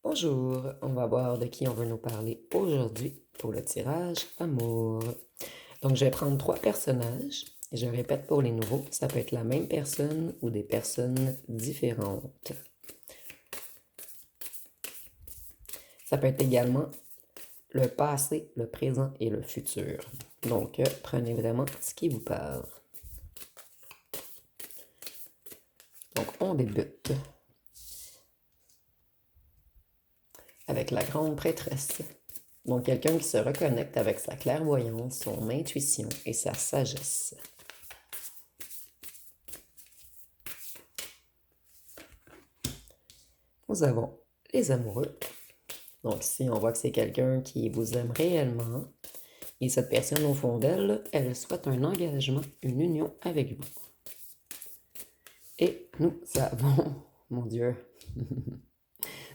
Bonjour, on va voir de qui on veut nous parler aujourd'hui pour le tirage amour. Donc, je vais prendre trois personnages et je répète pour les nouveaux, ça peut être la même personne ou des personnes différentes. Ça peut être également le passé, le présent et le futur. Donc, prenez vraiment ce qui vous parle. Donc, on débute avec la grande prêtresse. Donc, quelqu'un qui se reconnecte avec sa clairvoyance, son intuition et sa sagesse. Nous avons les amoureux. Donc ici, on voit que c'est quelqu'un qui vous aime réellement. Et cette personne, au fond d'elle, elle souhaite un engagement, une union avec vous. Et nous avons, mon Dieu,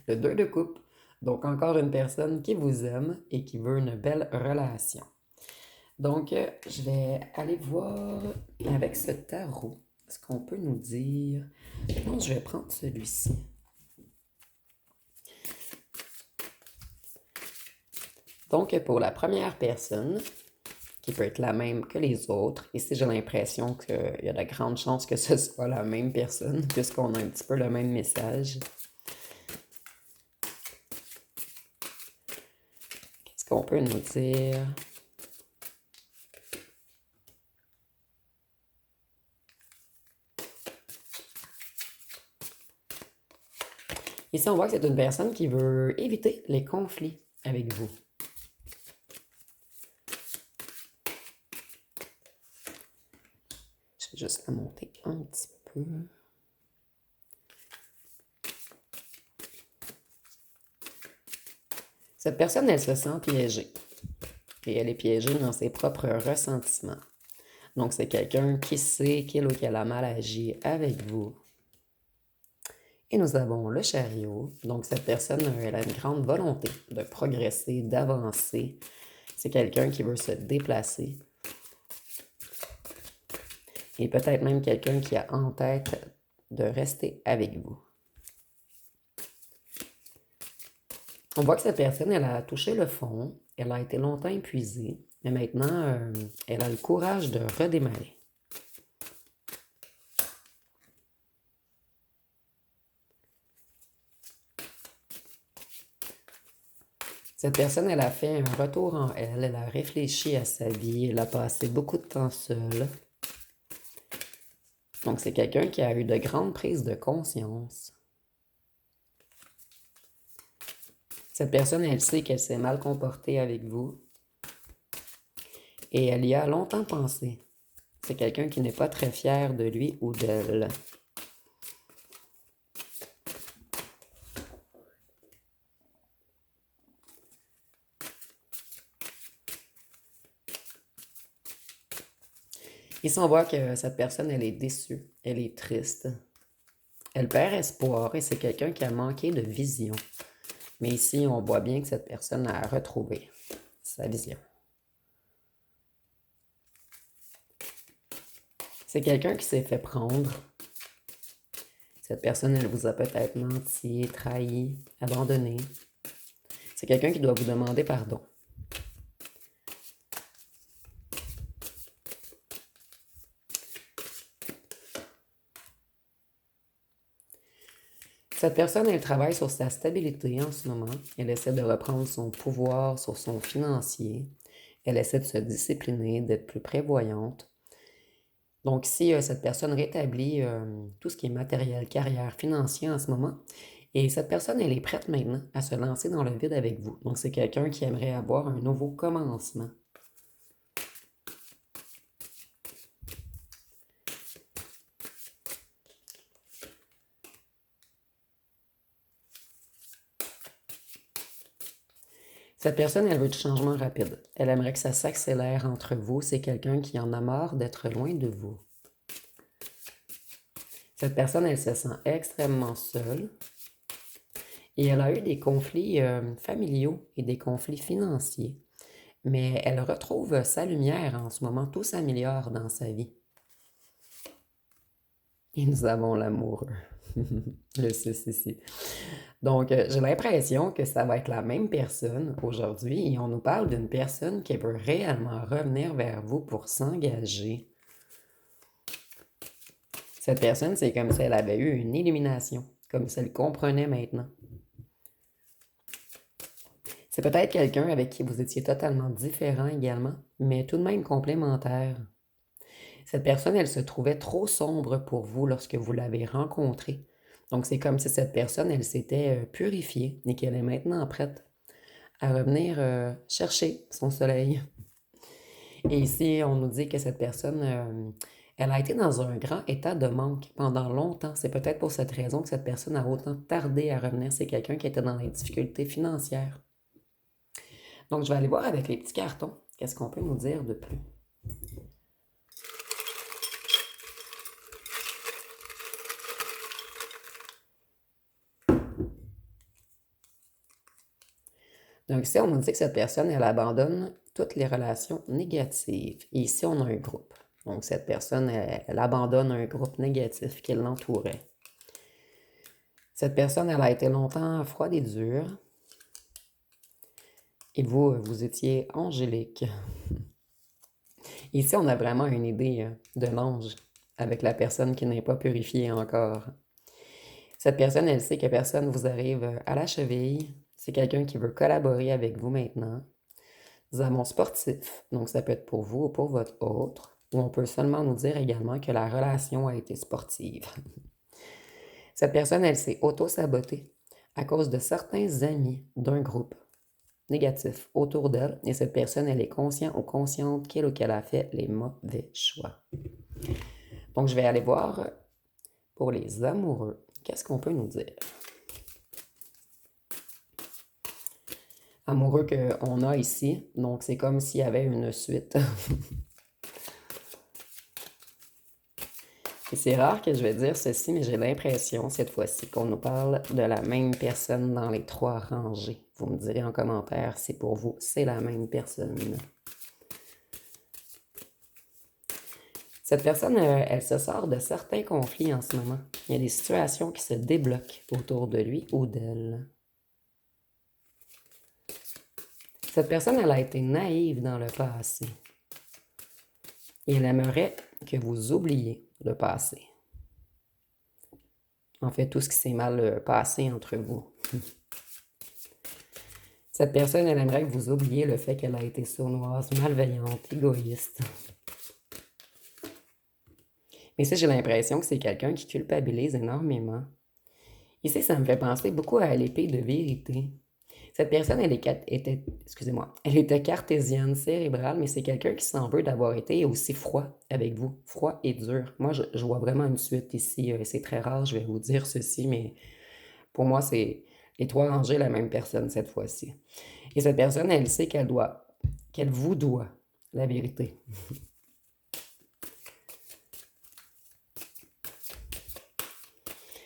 le 2 de coupe. Donc encore une personne qui vous aime et qui veut une belle relation. Donc, je vais aller voir avec ce tarot ce qu'on peut nous dire. Non, je vais prendre celui-ci. Donc, pour la première personne, qui peut être la même que les autres, ici j'ai l'impression qu'il y a de grandes chances que ce soit la même personne, puisqu'on a un petit peu le même message. Qu'est-ce qu'on peut nous dire? Ici, on voit que c'est une personne qui veut éviter les conflits avec vous. Je vais juste la monter un petit peu. Cette personne, elle se sent piégée. Et elle est piégée dans ses propres ressentiments. Donc, c'est quelqu'un qui sait qu'il ou qu'elle a mal agi avec vous. Et nous avons le chariot. Donc, cette personne, elle a une grande volonté de progresser, d'avancer. C'est quelqu'un qui veut se déplacer. Et peut-être même quelqu'un qui a en tête de rester avec vous. On voit que cette personne, elle a touché le fond. Elle a été longtemps épuisée. Mais maintenant, elle a le courage de redémarrer. Cette personne, elle a fait un retour en elle, elle a réfléchi à sa vie, elle a passé beaucoup de temps seule. Donc, c'est quelqu'un qui a eu de grandes prises de conscience. Cette personne, elle sait qu'elle s'est mal comportée avec vous et elle y a longtemps pensé. C'est quelqu'un qui n'est pas très fier de lui ou d'elle. Ici, on voit que cette personne, elle est déçue, elle est triste. Elle perd espoir et c'est quelqu'un qui a manqué de vision. Mais ici, on voit bien que cette personne a retrouvé sa vision. C'est quelqu'un qui s'est fait prendre. Cette personne, elle vous a peut-être menti, trahi, abandonné. C'est quelqu'un qui doit vous demander pardon. Cette personne, elle travaille sur sa stabilité en ce moment. Elle essaie de reprendre son pouvoir sur son financier. Elle essaie de se discipliner, d'être plus prévoyante. Donc, si cette personne rétablit tout ce qui est matériel, carrière, financier en ce moment, et cette personne, elle est prête maintenant à se lancer dans le vide avec vous. Donc, c'est quelqu'un qui aimerait avoir un nouveau commencement. Cette personne, elle veut du changement rapide. Elle aimerait que ça s'accélère entre vous. C'est quelqu'un qui en a marre d'être loin de vous. Cette personne, elle se sent extrêmement seule. Et elle a eu des conflits familiaux et des conflits financiers. Mais elle retrouve sa lumière en ce moment. Tout s'améliore dans sa vie. Et nous avons l'amoureux. Le 6 ici. Donc, j'ai l'impression que ça va être la même personne aujourd'hui et on nous parle d'une personne qui veut réellement revenir vers vous pour s'engager. Cette personne, c'est comme si elle avait eu une illumination, comme si elle comprenait maintenant. C'est peut-être quelqu'un avec qui vous étiez totalement différent également, mais tout de même complémentaire. Cette personne, elle se trouvait trop sombre pour vous lorsque vous l'avez rencontrée. Donc, c'est comme si cette personne, elle s'était purifiée et qu'elle est maintenant prête à revenir chercher son soleil. Et ici, on nous dit que cette personne, elle a été dans un grand état de manque pendant longtemps. C'est peut-être pour cette raison que cette personne a autant tardé à revenir. C'est quelqu'un qui était dans les difficultés financières. Donc, je vais aller voir avec les petits cartons. Qu'est-ce qu'on peut nous dire de plus? Donc ici, on nous dit que cette personne, elle abandonne toutes les relations négatives. Et ici, on a un groupe. Donc cette personne, elle abandonne un groupe négatif qui l'entourait. Cette personne, elle a été longtemps froide et dure. Et vous, vous étiez angélique. Ici, on a vraiment une idée de l'ange avec la personne qui n'est pas purifiée encore. Cette personne, elle sait que personne vous arrive à la cheville. C'est quelqu'un qui veut collaborer avec vous maintenant. Nous avons sportif, donc ça peut être pour vous ou pour votre autre, ou on peut seulement nous dire également que la relation a été sportive. Cette personne, elle s'est auto-sabotée à cause de certains amis d'un groupe négatif autour d'elle, et cette personne, elle est consciente ou consciente qu'elle ou qu'elle a fait les mauvais choix. Donc, je vais aller voir pour les amoureux. Qu'est-ce qu'on peut nous dire? Amoureux qu'on a ici, donc c'est comme s'il y avait une suite. Et c'est rare que je vais dire ceci, mais j'ai l'impression cette fois-ci qu'on nous parle de la même personne dans les 3 rangées. Vous me direz en commentaire si pour vous c'est la même personne. Cette personne, elle se sort de certains conflits en ce moment. Il y a des situations qui se débloquent autour de lui ou d'elle. Cette personne, elle a été naïve dans le passé. Et elle aimerait que vous oubliez le passé. En fait, tout ce qui s'est mal passé entre vous. Cette personne, elle aimerait que vous oubliez le fait qu'elle a été sournoise, malveillante, égoïste. Mais ça, j'ai l'impression que c'est quelqu'un qui culpabilise énormément. Ici, ça me fait penser beaucoup à l'épée de vérité. Cette personne, elle était cartésienne, cérébrale, mais c'est quelqu'un qui s'en veut d'avoir été aussi froid avec vous, froid et dur. Moi, je vois vraiment une suite ici. C'est très rare, je vais vous dire ceci, mais pour moi, c'est les 3 rangées la même personne cette fois-ci. Et cette personne, elle sait qu'elle vous doit la vérité.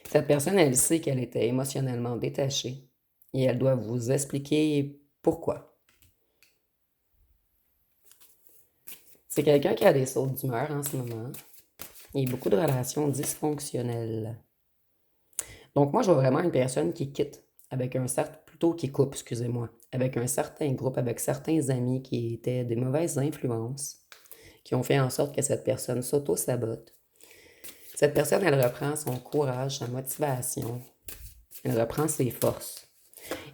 Cette personne, elle sait qu'elle était émotionnellement détachée et elle doit vous expliquer pourquoi. C'est quelqu'un qui a des sautes d'humeur en ce moment et beaucoup de relations dysfonctionnelles. Donc moi, je vois vraiment une personne qui quitte avec un certain, plutôt qui coupe, excusez-moi, avec un certain groupe, avec certains amis qui étaient des mauvaises influences, qui ont fait en sorte que cette personne s'auto-sabote. Cette personne, elle reprend son courage, sa motivation, elle reprend ses forces.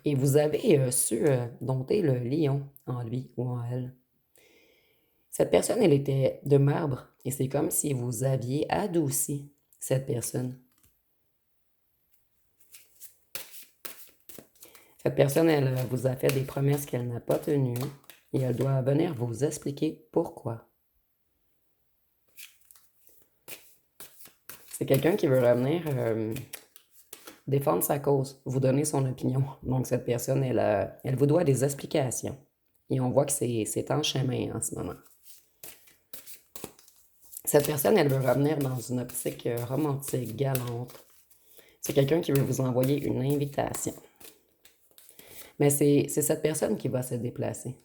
Et vous avez su dompter le lion en lui ou en elle. Cette personne, elle était de marbre et c'est comme si vous aviez adouci cette personne. Cette personne, elle vous a fait des promesses qu'elle n'a pas tenues et elle doit venir vous expliquer pourquoi. C'est quelqu'un qui veut revenir défendre sa cause, vous donner son opinion. Donc cette personne, elle vous doit des explications. Et on voit que c'est en chemin en ce moment. Cette personne, elle veut revenir dans une optique romantique, galante. C'est quelqu'un qui veut vous envoyer une invitation. Mais c'est cette personne qui va se déplacer.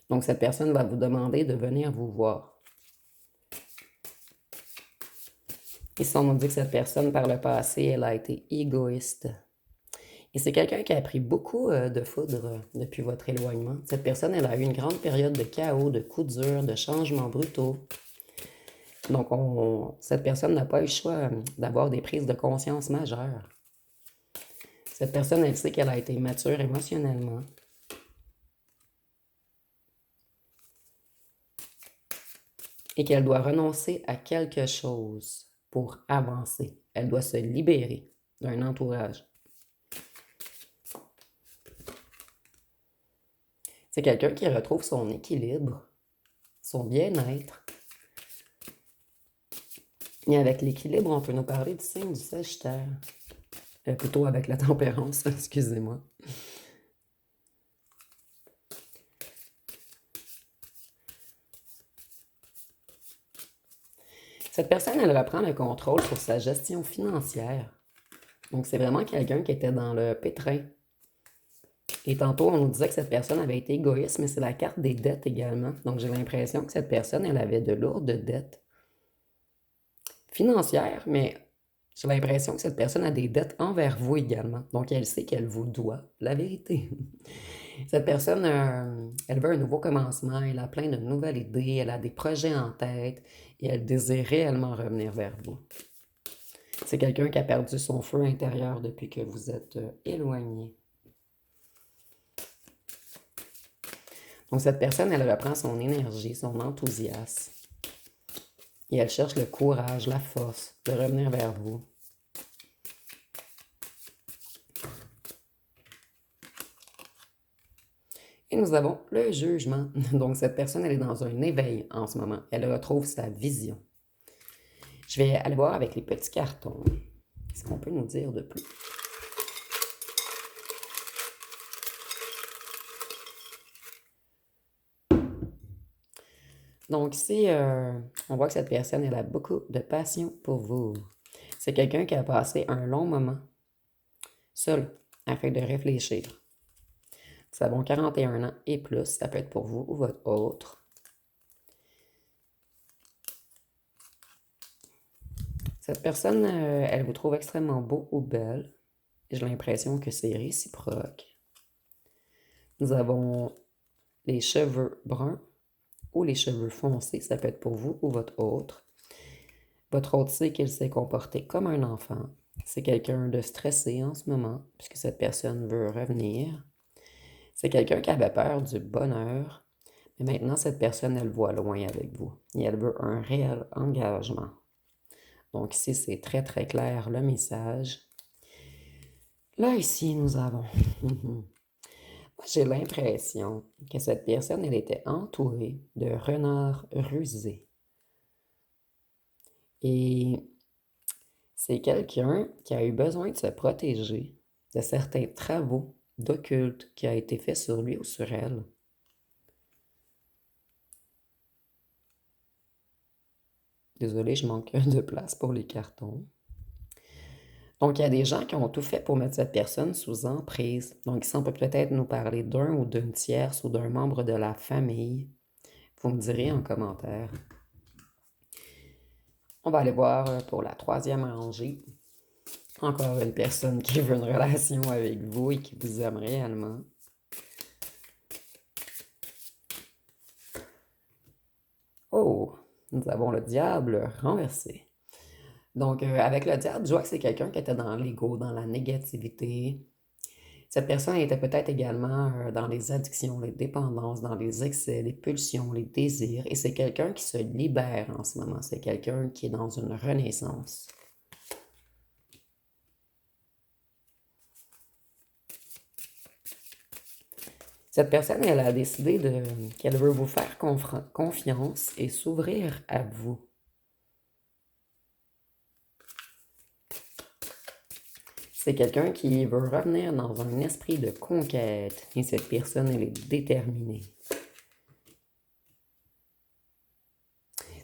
Donc cette personne va vous demander de venir vous voir. Ici, on nous dit que cette personne, par le passé, elle a été égoïste. Et c'est quelqu'un qui a pris beaucoup de foudre depuis votre éloignement. Cette personne, elle a eu une grande période de chaos, de coups durs, de changements brutaux. Donc, cette personne n'a pas eu le choix d'avoir des prises de conscience majeures. Cette personne, elle sait qu'elle a été mature émotionnellement. Et qu'elle doit renoncer à quelque chose pour avancer. Elle doit se libérer d'un entourage. C'est quelqu'un qui retrouve son équilibre, son bien-être. Et avec l'équilibre, on peut nous parler du signe du Sagittaire. Plutôt avec la tempérance, excusez-moi. Cette personne, elle reprend le contrôle sur sa gestion financière. Donc, c'est vraiment quelqu'un qui était dans le pétrin. Et tantôt, on nous disait que cette personne avait été égoïste, mais c'est la carte des dettes également. Donc, j'ai l'impression que cette personne, elle avait de lourdes dettes financières, mais j'ai l'impression que cette personne a des dettes envers vous également. Donc, elle sait qu'elle vous doit la vérité. Cette personne, elle veut un nouveau commencement, elle a plein de nouvelles idées, elle a des projets en tête et elle désire réellement revenir vers vous. C'est quelqu'un qui a perdu son feu intérieur depuis que vous êtes éloigné. Donc, cette personne, elle reprend son énergie, son enthousiasme et elle cherche le courage, la force de revenir vers vous. Et nous avons le jugement. Donc, cette personne, elle est dans un éveil en ce moment. Elle retrouve sa vision. Je vais aller voir avec les petits cartons. Qu'est-ce qu'on peut nous dire de plus? Donc, ici, on voit que cette personne, elle a beaucoup de passion pour vous. C'est quelqu'un qui a passé un long moment seul afin de réfléchir. Nous avons 41 ans et plus. Ça peut être pour vous ou votre autre. Cette personne, elle vous trouve extrêmement beau ou belle. J'ai l'impression que c'est réciproque. Nous avons les cheveux bruns ou les cheveux foncés. Ça peut être pour vous ou votre autre. Votre autre sait qu'il s'est comporté comme un enfant. C'est quelqu'un de stressé en ce moment, puisque cette personne veut revenir. C'est quelqu'un qui avait peur du bonheur, mais maintenant, cette personne, elle voit loin avec vous. Et elle veut un réel engagement. Donc ici, c'est très, très clair le message. Là, ici, nous avons... Moi, j'ai l'impression que cette personne, elle était entourée de renards rusés. Et c'est quelqu'un qui a eu besoin de se protéger de certains travaux d'occulte qui a été fait sur lui ou sur elle. Désolée, je manque de place pour les cartons. Donc, il y a des gens qui ont tout fait pour mettre cette personne sous emprise. Donc, ici, on peut peut-être nous parler d'un ou d'une tierce ou d'un membre de la famille. Vous me direz en commentaire. On va aller voir pour la troisième rangée. Encore une personne qui veut une relation avec vous et qui vous aime réellement. Oh, nous avons le diable renversé. Donc, avec le diable, je vois que c'est quelqu'un qui était dans l'ego, dans la négativité. Cette personne était peut-être également dans les addictions, les dépendances, dans les excès, les pulsions, les désirs. Et c'est quelqu'un qui se libère en ce moment. C'est quelqu'un qui est dans une renaissance. Cette personne, elle a décidé qu'elle veut vous faire confiance et s'ouvrir à vous. C'est quelqu'un qui veut revenir dans un esprit de conquête. Et cette personne, elle est déterminée.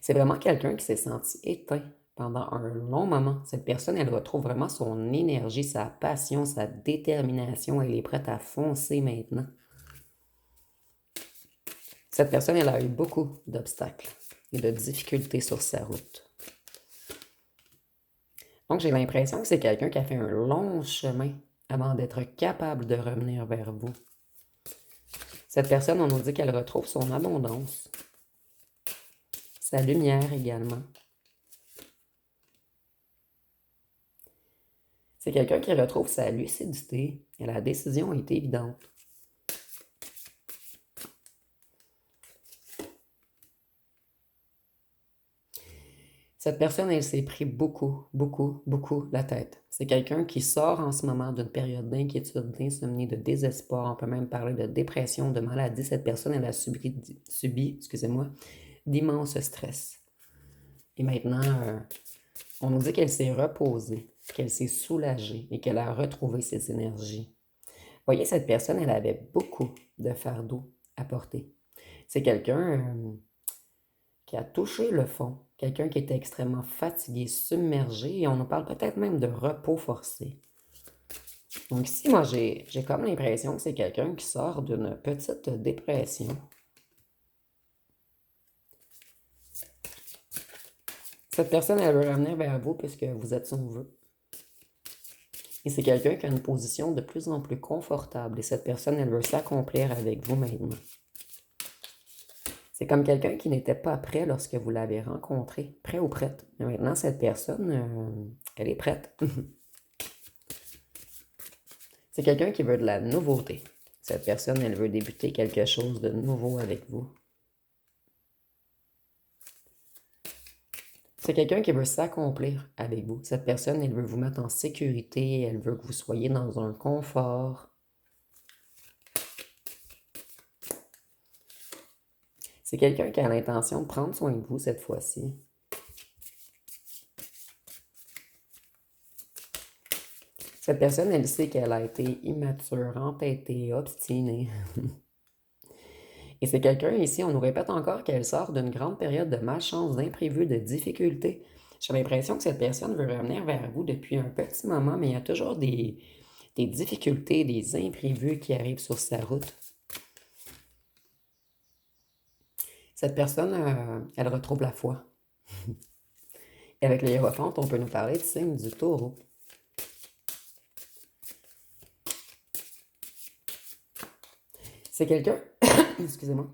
C'est vraiment quelqu'un qui s'est senti éteint pendant un long moment. Cette personne, elle retrouve vraiment son énergie, sa passion, sa détermination. Elle est prête à foncer maintenant. Cette personne, elle a eu beaucoup d'obstacles et de difficultés sur sa route. Donc, j'ai l'impression que c'est quelqu'un qui a fait un long chemin avant d'être capable de revenir vers vous. Cette personne, on nous dit qu'elle retrouve son abondance, sa lumière également. C'est quelqu'un qui retrouve sa lucidité et la décision est évidente. Cette personne, elle s'est pris beaucoup, beaucoup, beaucoup la tête. C'est quelqu'un qui sort en ce moment d'une période d'inquiétude, d'insomnie, de désespoir. On peut même parler de dépression, de maladie. Cette personne, elle a subi excusez-moi, d'immenses stress. Et maintenant, on nous dit qu'elle s'est reposée, qu'elle s'est soulagée et qu'elle a retrouvé ses énergies. Voyez, cette personne, elle avait beaucoup de fardeaux à porter. C'est quelqu'un qui a touché le fond, quelqu'un qui était extrêmement fatigué, submergé, et on nous parle peut-être même de repos forcé. Donc ici, moi, j'ai comme l'impression que c'est quelqu'un qui sort d'une petite dépression. Cette personne, elle veut revenir vers vous puisque vous êtes son vœu. Et c'est quelqu'un qui a une position de plus en plus confortable. Et cette personne, elle veut s'accomplir avec vous maintenant. C'est comme quelqu'un qui n'était pas prêt lorsque vous l'avez rencontré, prêt ou prête. Mais maintenant, cette personne, elle est prête. C'est quelqu'un qui veut de la nouveauté. Cette personne, elle veut débuter quelque chose de nouveau avec vous. C'est quelqu'un qui veut s'accomplir avec vous. Cette personne, elle veut vous mettre en sécurité, elle veut que vous soyez dans un confort. C'est quelqu'un qui a l'intention de prendre soin de vous cette fois-ci. Cette personne, elle sait qu'elle a été immature, entêtée, obstinée. Et c'est quelqu'un ici, on nous répète encore qu'elle sort d'une grande période de malchance, d'imprévus, de difficultés. J'ai l'impression que cette personne veut revenir vers vous depuis un petit moment, mais il y a toujours des difficultés, des imprévus qui arrivent sur sa route. Cette personne, elle retrouve la foi. Et avec les hiérophante, on peut nous parler du signe du taureau. C'est quelqu'un, excusez-moi,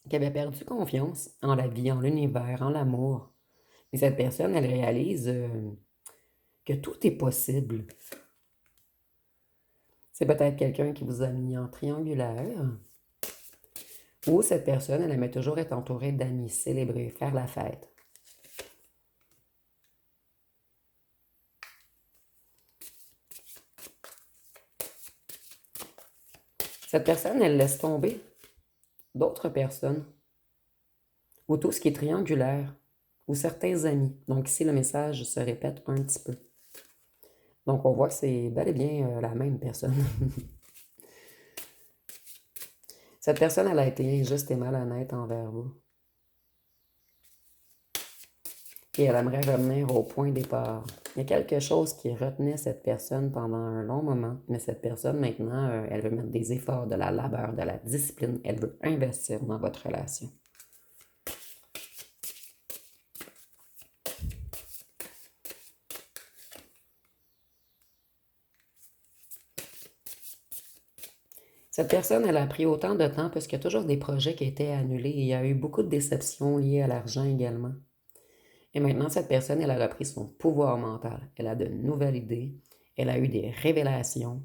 qui avait perdu confiance en la vie, en l'univers, en l'amour. Et cette personne, elle réalise que tout est possible. C'est peut-être quelqu'un qui vous a mis en triangulaire. Ou cette personne, elle aimait toujours être entourée d'amis, célébrer, faire la fête. Cette personne, elle laisse tomber d'autres personnes, ou tout ce qui est triangulaire, ou certains amis. Donc ici, le message se répète un petit peu. Donc on voit que c'est bel et bien la même personne. Cette personne, elle a été injuste et malhonnête envers vous. Et elle aimerait revenir au point départ. Il y a quelque chose qui retenait cette personne pendant un long moment, mais cette personne, maintenant, elle veut mettre des efforts, de la labeur, de la discipline. Elle veut investir dans votre relation. Cette personne, elle a pris autant de temps parce qu'il y a toujours des projets qui étaient annulés et il y a eu beaucoup de déceptions liées à l'argent également. Et maintenant, cette personne, elle a repris son pouvoir mental. Elle a de nouvelles idées. Elle a eu des révélations.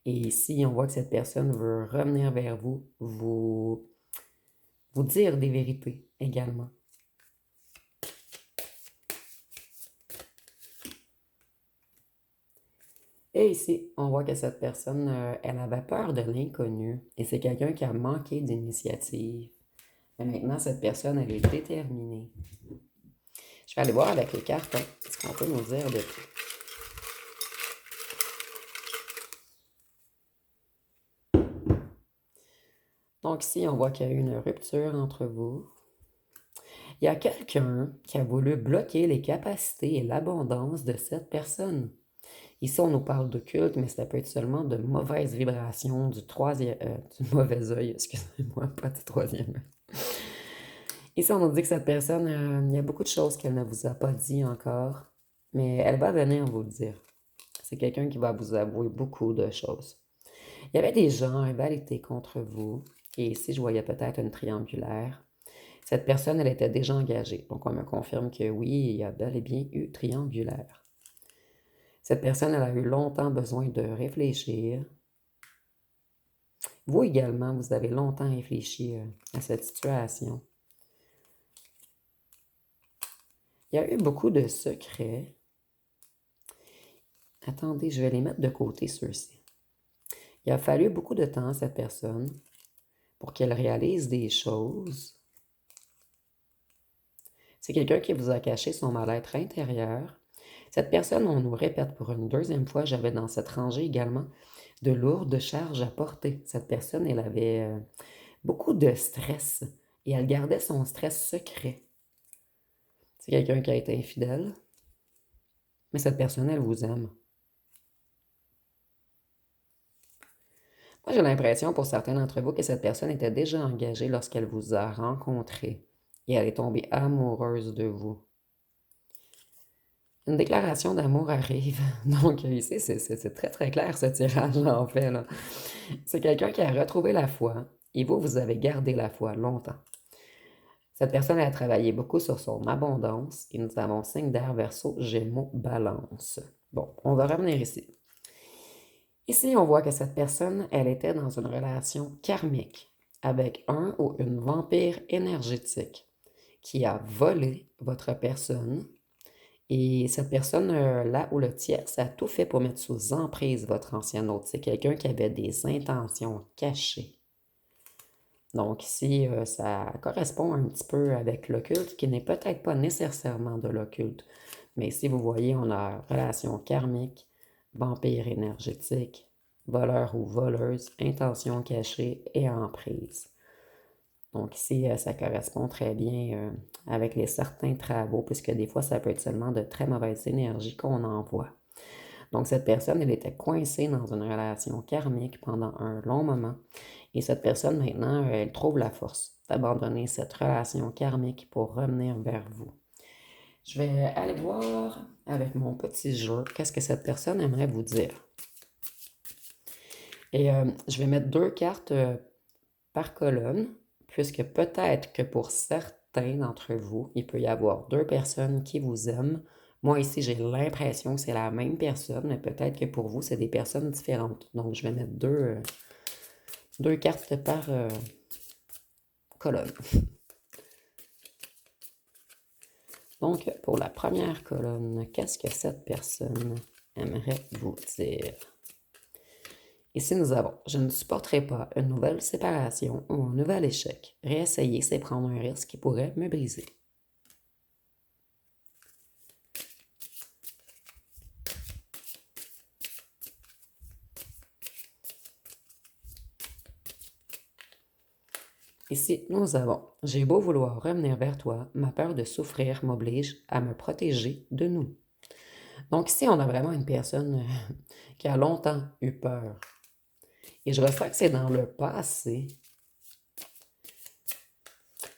Et ici, on voit que cette personne veut revenir vers vous, vous dire des vérités également. Et ici, on voit que cette personne, elle avait peur de l'inconnu. Et c'est quelqu'un qui a manqué d'initiative. Mais maintenant, cette personne, elle est déterminée. Je vais aller voir avec les cartes, hein, ce qu'on peut nous dire de tout. Donc ici, on voit qu'il y a eu une rupture entre vous. Il y a quelqu'un qui a voulu bloquer les capacités et l'abondance de cette personne. Ici, on nous parle de culte, mais ça peut être seulement de mauvaises vibrations, du mauvais œil, excusez-moi, pas du troisième œil. Ici, on nous dit que cette personne, il y a beaucoup de choses qu'elle ne vous a pas dit encore. mais elle va venir vous le dire. C'est quelqu'un qui va vous avouer beaucoup de choses. Il y avait des gens en rivalité contre vous, et ici je voyais peut-être une triangulaire. Cette personne, elle était déjà engagée, donc on me confirme que oui, il y a bel et bien eu triangulaire. Cette personne, elle a eu longtemps besoin de réfléchir. Vous également, vous avez longtemps réfléchi à cette situation. Il y a eu beaucoup de secrets. Attendez, je vais les mettre de côté, ceux-ci. Il a fallu beaucoup de temps à cette personne pour qu'elle réalise des choses. C'est quelqu'un qui vous a caché son mal-être intérieur. Cette personne, on nous répète pour une deuxième fois, j'avais dans cette rangée également de lourdes charges à porter. Cette personne, elle avait beaucoup de stress et elle gardait son stress secret. C'est quelqu'un qui a été infidèle, mais cette personne, elle vous aime. Moi, j'ai l'impression pour certains d'entre vous que cette personne était déjà engagée lorsqu'elle vous a rencontré et elle est tombée amoureuse de vous. Une déclaration d'amour arrive. Donc, ici, c'est très, très clair ce tirage-là, en fait, là. C'est quelqu'un qui a retrouvé la foi et vous, vous avez gardé la foi longtemps. Cette personne a travaillé beaucoup sur son abondance et nous avons signe d'air Verseau, Gémeaux, Balance. Bon, on va revenir ici. Ici, on voit que cette personne, elle était dans une relation karmique avec un ou une vampire énergétique qui a volé votre personne. Et cette personne-là ou le tiers, ça a tout fait pour mettre sous emprise votre ancien hôte. C'est quelqu'un qui avait des intentions cachées. Donc ici, ça correspond un petit peu avec l'occulte, qui n'est peut-être pas nécessairement de l'occulte. Mais ici, vous voyez, on a relation karmique, vampire énergétique, voleur ou voleuse, intention cachée et emprise. Donc ici, ça correspond très bien avec les certains travaux, puisque des fois, ça peut être seulement de très mauvaises énergies qu'on envoie. Donc cette personne, elle était coincée dans une relation karmique pendant un long moment. Et cette personne, maintenant, elle trouve la force d'abandonner cette relation karmique pour revenir vers vous. Je vais aller voir avec mon petit jeu qu'est-ce que cette personne aimerait vous dire. Et je vais mettre 2 cartes par colonne, puisque peut-être que pour certains d'entre vous, il peut y avoir 2 personnes qui vous aiment. Moi, ici, j'ai l'impression que c'est la même personne, mais peut-être que pour vous, c'est des personnes différentes. Donc, je vais mettre 2 cartes par colonne. Donc, pour la première colonne, qu'est-ce que cette personne aimerait vous dire? Ici, nous avons « Je ne supporterai pas une nouvelle séparation ou un nouvel échec. Réessayer, c'est prendre un risque qui pourrait me briser. » Ici, nous avons « J'ai beau vouloir revenir vers toi, ma peur de souffrir m'oblige à me protéger de nous. » Donc ici, on a vraiment une personne qui a longtemps eu peur. Et je ressens que c'est dans le passé.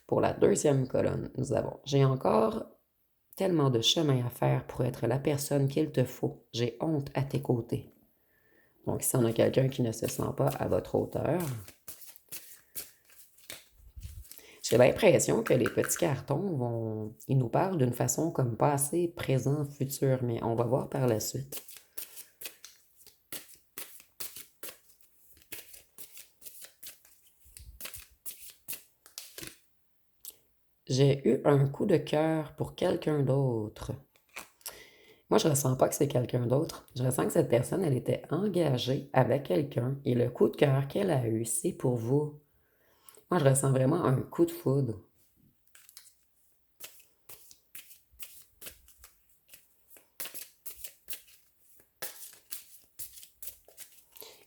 Pour la deuxième colonne, nous avons « J'ai encore tellement de chemin à faire pour être la personne qu'il te faut. J'ai honte à tes côtés. » Donc ici, on a quelqu'un qui ne se sent pas à votre hauteur. J'ai l'impression que les petits cartons ils nous parlent d'une façon comme passé, présent, futur, mais on va voir par la suite. J'ai eu un coup de cœur pour quelqu'un d'autre. Moi, je ressens pas que c'est quelqu'un d'autre. Je ressens que cette personne, elle était engagée avec quelqu'un et le coup de cœur qu'elle a eu, c'est pour vous. Moi, je ressens vraiment un coup de foudre.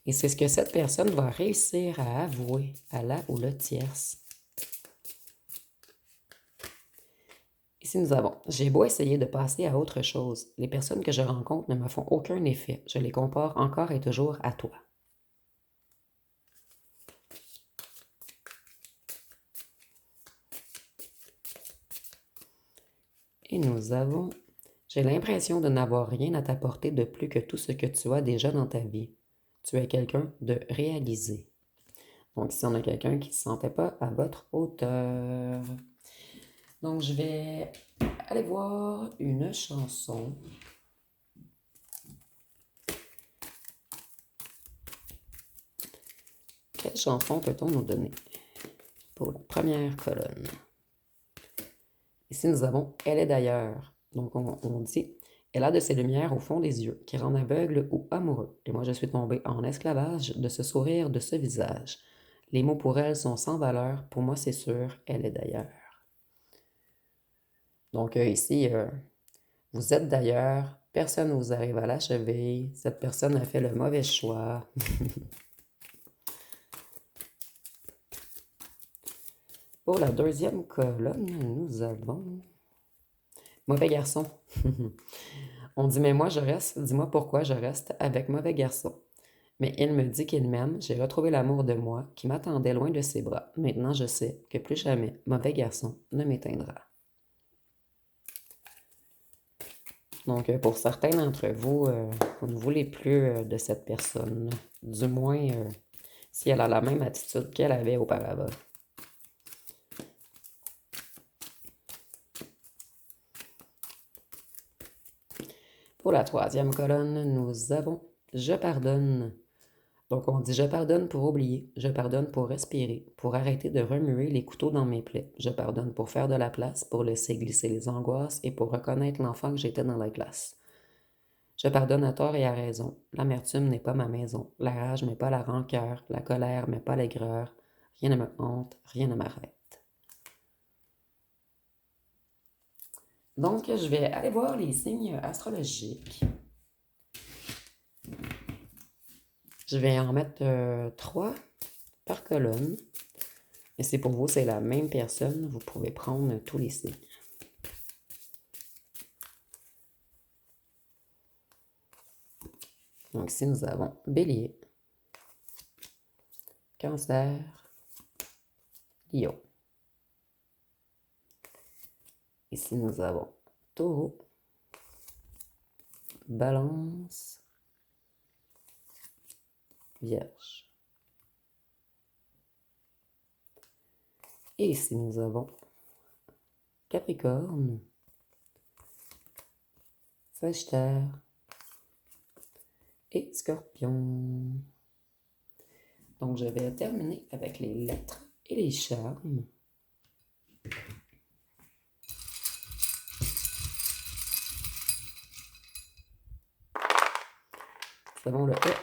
Et c'est ce que cette personne va réussir à avouer à la ou le tierce. Ici, nous avons « J'ai beau essayer de passer à autre chose. Les personnes que je rencontre ne me font aucun effet. Je les compare encore et toujours à toi. » Et nous avons J'ai l'impression de n'avoir rien à t'apporter de plus que tout ce que tu as déjà dans ta vie. Tu es quelqu'un de réalisé. Donc, si on a quelqu'un qui ne se sentait pas à votre hauteur. Donc, je vais aller voir une chanson. Quelle chanson peut-on nous donner pour la première colonne? Ici, nous avons Elle est d'ailleurs. Donc, on dit Elle a de ces lumières au fond des yeux qui rendent aveugle ou amoureux. Et moi, je suis tombée en esclavage de ce sourire, de ce visage. Les mots pour elle sont sans valeur. Pour moi, c'est sûr, elle est d'ailleurs. Donc, ici, vous êtes d'ailleurs. Personne ne vous arrive à la cheville. Cette personne a fait le mauvais choix. Pour la deuxième colonne, nous avons Mauvais garçon. On dit, mais moi je reste, dis-moi pourquoi je reste avec mauvais garçon. Mais il me dit qu'il m'aime, j'ai retrouvé l'amour de moi qui m'attendait loin de ses bras. Maintenant je sais que plus jamais mauvais garçon ne m'éteindra. Donc pour certains d'entre vous, vous ne voulez plus de cette personne, du moins si elle a la même attitude qu'elle avait auparavant. Pour la troisième colonne, nous avons Je pardonne. Donc on dit je pardonne pour oublier, je pardonne pour respirer, pour arrêter de remuer les couteaux dans mes plaies, je pardonne pour faire de la place, pour laisser glisser les angoisses et pour reconnaître l'enfant que j'étais dans la glace. Je pardonne à tort et à raison, l'amertume n'est pas ma maison, la rage n'est pas la rancœur, la colère n'est pas l'aigreur, rien ne me hante, rien ne m'arrête. Donc je vais aller voir les signes astrologiques. Je vais en mettre 3 par colonne. Et si pour vous, c'est la même personne, vous pouvez prendre tous les signes. Donc ici, nous avons Bélier, Cancer, Lion. Ici, nous avons Taureau, Balance, Vierge. Et ici, nous avons Capricorne, Sagittaire et Scorpion. Donc, je vais terminer avec les lettres et les charmes. Nous avons le E,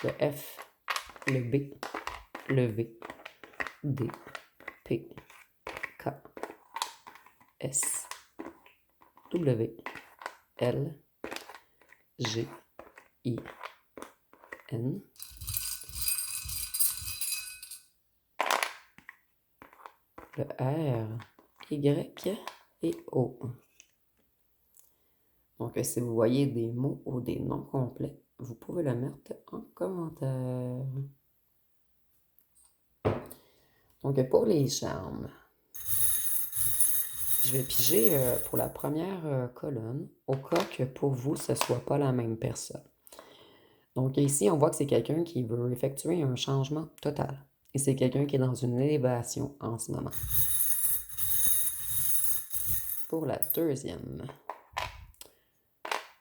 le F, le B, le V, D, P, K, S, W, L, G, I, N, le R, Y et O. Donc, si vous voyez des mots ou des noms complets, vous pouvez le mettre en commentaire. Donc, pour les charmes, je vais piger pour la première colonne, au cas que pour vous, ce ne soit pas la même personne. Donc, ici, on voit que c'est quelqu'un qui veut effectuer un changement total. Et c'est quelqu'un qui est dans une élévation en ce moment. Pour la deuxième,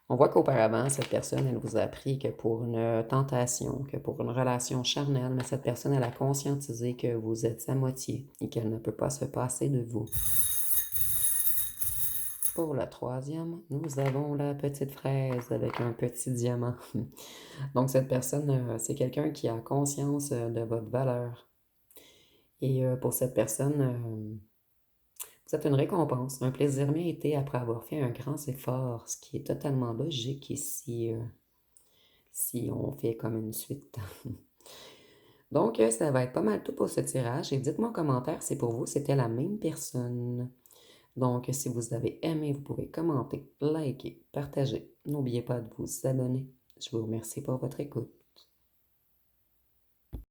on voit qu'auparavant, cette personne, elle vous a appris que pour une tentation, que pour une relation charnelle, mais cette personne, elle a conscientisé que vous êtes sa moitié et qu'elle ne peut pas se passer de vous. Pour la troisième, nous avons la petite fraise avec un petit diamant. Donc, cette personne, c'est quelqu'un qui a conscience de votre valeur. Et pour cette personne, vous êtes une récompense, un plaisir mérité après avoir fait un grand effort, ce qui est totalement logique ici, si on fait comme une suite. Donc, ça va être pas mal tout pour ce tirage. Et dites-moi en commentaire si pour vous, c'était la même personne. Donc, si vous avez aimé, vous pouvez commenter, liker, partager. N'oubliez pas de vous abonner. Je vous remercie pour votre écoute.